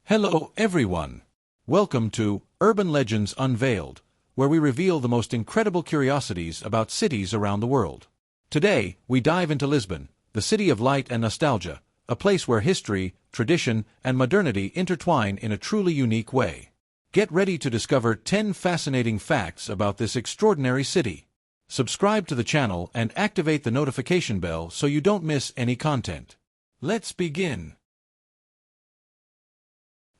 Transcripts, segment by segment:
Hello everyone! Welcome to Urban Legends Unveiled, where we reveal the most incredible curiosities about cities around the world. Today, we dive into Lisbon, the city of light and nostalgia, a place where history, tradition, and modernity intertwine in a truly unique way. Get ready to discover 10 fascinating facts about this extraordinary city. Subscribe to the channel and activate the notification bell so you don't miss any content. Let's begin.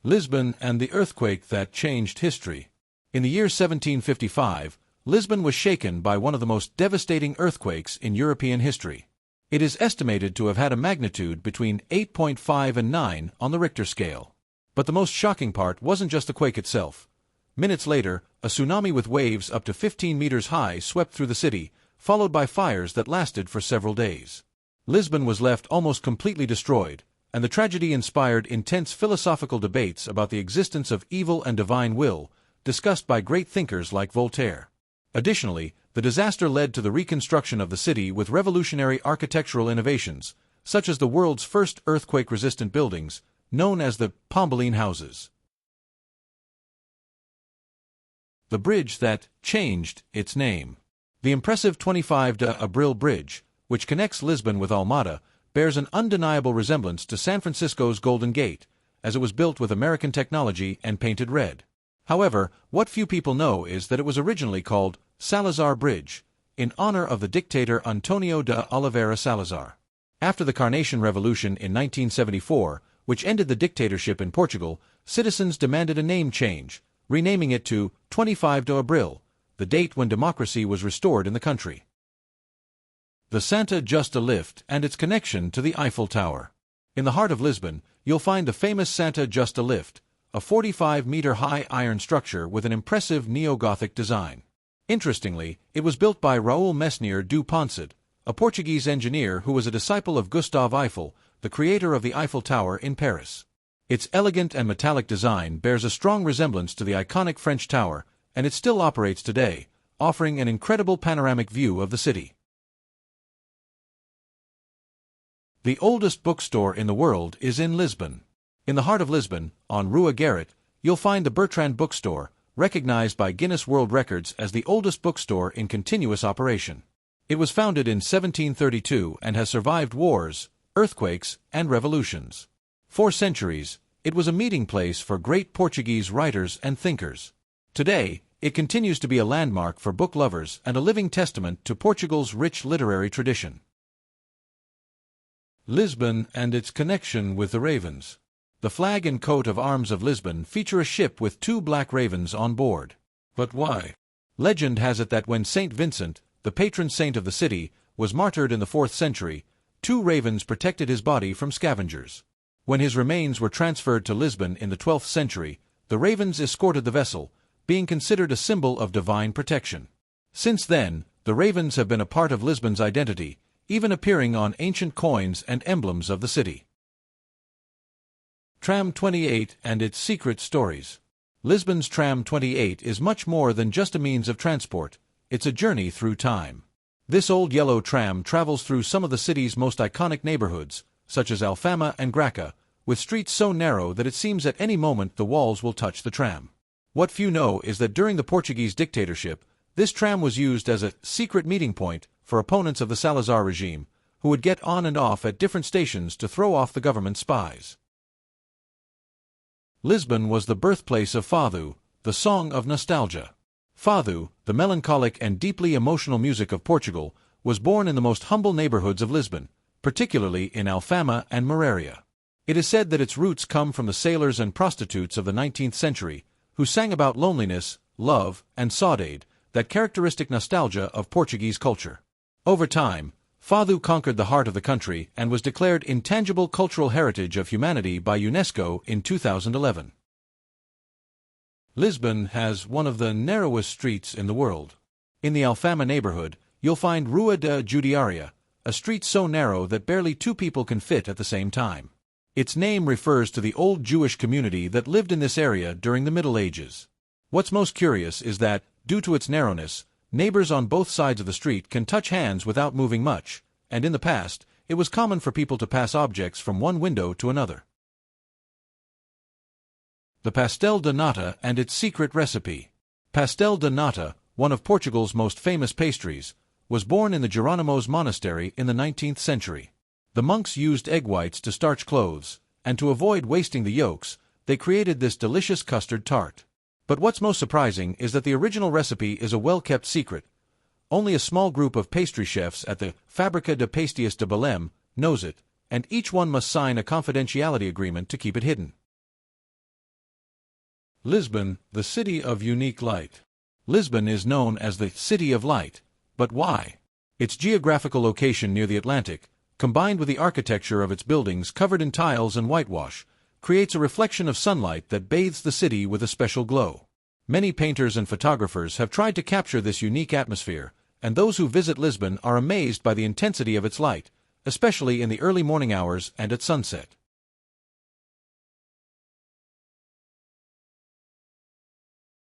Lisbon and the earthquake that changed history. In the year 1755, Lisbon was shaken by one of the most devastating earthquakes in European history. It is estimated to have had a magnitude between 8.5 and 9 on the Richter scale. But the most shocking part wasn't just the quake itself. Minutes later, a tsunami with waves up to 15 meters high swept through the city, followed by fires that lasted for several days. Lisbon was left almost completely destroyed, and the tragedy inspired intense philosophical debates about the existence of evil and divine will, discussed by great thinkers like Voltaire. Additionally, the disaster led to the reconstruction of the city with revolutionary architectural innovations, such as the world's first earthquake-resistant buildings, known as the Pombaline houses. The bridge that changed its name. The impressive 25 de Abril Bridge, which connects Lisbon with Almada, bears an undeniable resemblance to San Francisco's Golden Gate, as it was built with American technology and painted red. However, what few people know is that it was originally called Salazar Bridge, in honor of the dictator Antonio de Oliveira Salazar. After the Carnation Revolution in 1974, which ended the dictatorship in Portugal, citizens demanded a name change, renaming it to 25 de Abril, the date when democracy was restored in the country. The Santa Justa Lift and its connection to the Eiffel Tower. In the heart of Lisbon, you'll find the famous Santa Justa Lift, a 45-meter-high iron structure with an impressive neo-Gothic design. Interestingly, it was built by Raul Mesnier do Poncet, a Portuguese engineer who was a disciple of Gustave Eiffel, the creator of the Eiffel Tower in Paris. Its elegant and metallic design bears a strong resemblance to the iconic French tower, and it still operates today, offering an incredible panoramic view of the city. The oldest bookstore in the world is in Lisbon. In the heart of Lisbon, on Rua Garrett, you'll find the Bertrand Bookstore, recognized by Guinness World Records as the oldest bookstore in continuous operation. It was founded in 1732 and has survived wars, earthquakes, and revolutions. For centuries, it was a meeting place for great Portuguese writers and thinkers. Today, it continues to be a landmark for book lovers and a living testament to Portugal's rich literary tradition. Lisbon and its connection with the ravens. The flag and coat of arms of Lisbon feature a ship with 2 black ravens on board. But why? Legend has it that when Saint Vincent, the patron saint of the city, was martyred in the 4th century, 2 ravens protected his body from scavengers. When his remains were transferred to Lisbon in the 12th century, the ravens escorted the vessel, being considered a symbol of divine protection. Since then, the ravens have been a part of Lisbon's identity, even appearing on ancient coins and emblems of the city. Tram 28 and its secret stories. Lisbon's Tram 28 is much more than just a means of transport, it's a journey through time. This old yellow tram travels through some of the city's most iconic neighborhoods, such as Alfama and Graça, with streets so narrow that it seems at any moment the walls will touch the tram. What few know is that during the Portuguese dictatorship, this tram was used as a secret meeting point for opponents of the Salazar regime, who would get on and off at different stations to throw off the government spies. Lisbon was the birthplace of Fado, the song of nostalgia. Fado, the melancholic and deeply emotional music of Portugal, was born in the most humble neighborhoods of Lisbon, particularly in Alfama and Moraria. It is said that its roots come from the sailors and prostitutes of the 19th century, who sang about loneliness, love, and saudade, that characteristic nostalgia of Portuguese culture. Over time, Fado conquered the heart of the country and was declared Intangible Cultural Heritage of Humanity by UNESCO in 2011. Lisbon has one of the narrowest streets in the world. In the Alfama neighborhood, you'll find Rua da Judiaria, a street so narrow that barely 2 people can fit at the same time. Its name refers to the old Jewish community that lived in this area during the Middle Ages. What's most curious is that, due to its narrowness, neighbors on both sides of the street can touch hands without moving much, and in the past, it was common for people to pass objects from one window to another. The pastel de nata and its secret recipe. Pastel de nata, one of Portugal's most famous pastries, was born in the Jerónimos monastery in the 19th century. The monks used egg whites to starch clothes, and to avoid wasting the yolks, they created this delicious custard tart. But what's most surprising is that the original recipe is a well-kept secret. Only a small group of pastry chefs at the Fábrica de Pastéis de Belém knows it, and each one must sign a confidentiality agreement to keep it hidden. Lisbon, the city of unique light. Lisbon is known as the City of Light, but why? Its geographical location near the Atlantic, combined with the architecture of its buildings covered in tiles and whitewash, creates a reflection of sunlight that bathes the city with a special glow. Many painters and photographers have tried to capture this unique atmosphere, and those who visit Lisbon are amazed by the intensity of its light, especially in the early morning hours and at sunset.